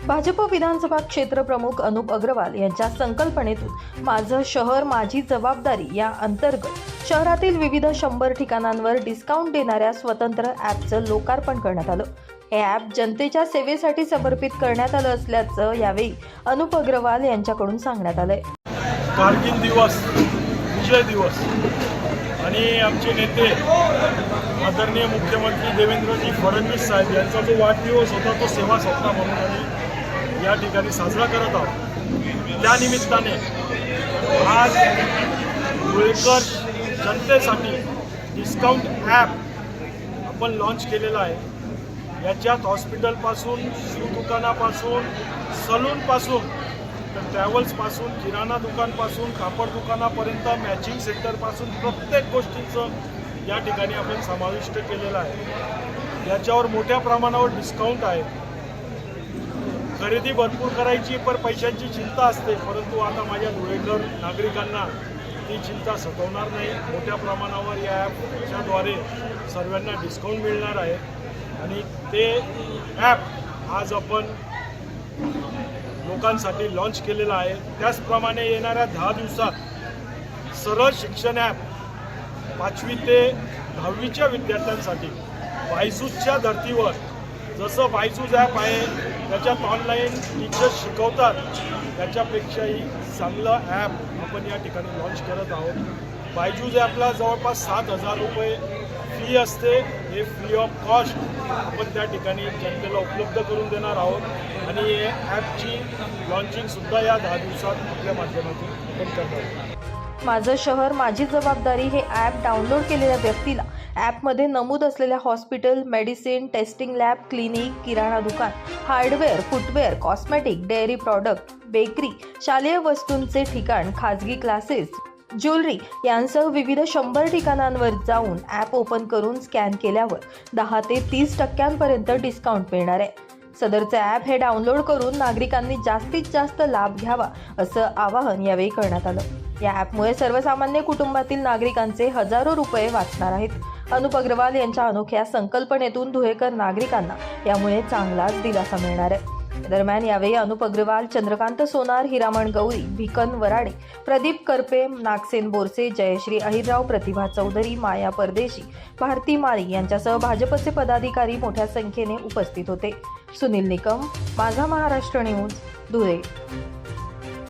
भाजप विधानसभा क्षेत्र प्रमुख अनुप अग्रवाल यांच्या संकल्पनेतून माझं शहर माझी जबाबदारी या अंतर्गत शहरातील विविध 100 ठिकाणांवर डिस्काउंट देणाऱ्या स्वतंत्र ॲपचं लोकार्पण करण्यात आलं। हे ॲप जनतेच्या सेवेसाठी समर्पित करण्यात आलं असल्याचं यावेळी अनुप अग्रवाल यांच्याकडून सांगण्यात आलंय। कारगिल दिवस, विजय दिवस आणि आमचे नेते आदरणीय मुख्यमंत्री देवेंद्रजी फडणवीस साहेब यांचा जो वाढदिवस होता तो सेवा सप्ताह म्हणून आम्ही या ठिकाणी साजरा करत आहोत। त्या निमित्ताने आज धुळेकर जनतेसाठी डिस्काउंट ॲप आपण लॉन्च केलेला आहे। याच्यात हॉस्पिटलपासून, शू दुकानापासून, सलूनपासून, ट्रॅव्हल्सपासून, किराणा दुकानपासून, कापड दुकानापर्यंत, मॅचिंग सेंटरपासून प्रत्येक गोष्टींचं या ठिकाणी आपण समाविष्ट केलेलं आहे। याच्यावर मोठ्या प्रमाणावर डिस्काउंट आहे। खरेदी भरपूर करायची पण पैशांची चिंता असते, परंतु आता माझ्या धुळेकर नागरिकांना ती चिंता सतवणार नाही। मोठ्या प्रमाणावर या ॲपच्याद्वारे सर्वांना डिस्काउंट मिळणार आहे आणि ते ॲप आज आपण लोकांसाठी लॉन्च केलेला आहे। त्याचप्रमाणे येणाऱ्या 10 दिवसात सरळ शिक्षण ॲप 5वी ते 10वीच्या विद्यार्थ्यांसाठी बायजूसच्या धर्तीवर, जसं बायजूस ॲप आहे त्याच्यात ऑनलाईन टीचर्स शिकवतात, त्याच्यापेक्षाही चांगलं ॲप आपण या ठिकाणी लॉन्च करत आहोत। बायजूस ॲपला जवळपास 7,000 रुपये फी असते। हे फ्री ऑफ कॉस्ट आपण त्या ठिकाणी जनतेला उपलब्ध करून देणार आहोत आणि हे ॲपची लॉन्चिंगसुद्धा या 10 दिवसात आपल्या माध्यमातून आपण करणार आहोत। माझं शहर माझी जबाबदारी हे ॲप डाउनलोड केलेल्या व्यक्तीला ॲपमध्ये नमूद असलेल्या hospital, medicine, testing lab, clinic, किराणा दुकान, hardware, footwear, cosmetic, dairy product, bakery, शालेय वस्तूंचे ठिकाण, खाजगी क्लासेस, ज्वेलरी यांसह विविध 100 ठिकाणांवर जाऊन ॲप ओपन करून स्कॅन केल्यावर 10 ते 30% डिस्काउंट मिळणार आहे। सदरचे ॲप हे डाउनलोड करून नागरिकांनी जास्तीत जास्त लाभ घ्यावा असं आवाहन यावेळी करण्यात आलं। या ॲपमुळे सर्वसामान्य कुटुंबातील नागरिकांचे हजारो रुपये वाचणार आहेत। अनुप अग्रवाल यांच्या अनोख्या संकल्पनेतून धुळेकर नागरिकांना यामुळे चांगलाच दिलासा मिळणार आहे। दरम्यान यावेळी अनुप अग्रवाल, चंद्रकांत सोनार, हिरामण गौरी, भिकन वराडे, प्रदीप करपे, नागसेन बोरसे, जयश्री अहिरराव, प्रतिभा चौधरी, माया परदेशी, भारती माळी यांच्यासह भाजपचे पदाधिकारी मोठ्या संख्येने उपस्थित होते। सुनील निकम, माझा महाराष्ट्र न्यूज, धुळे।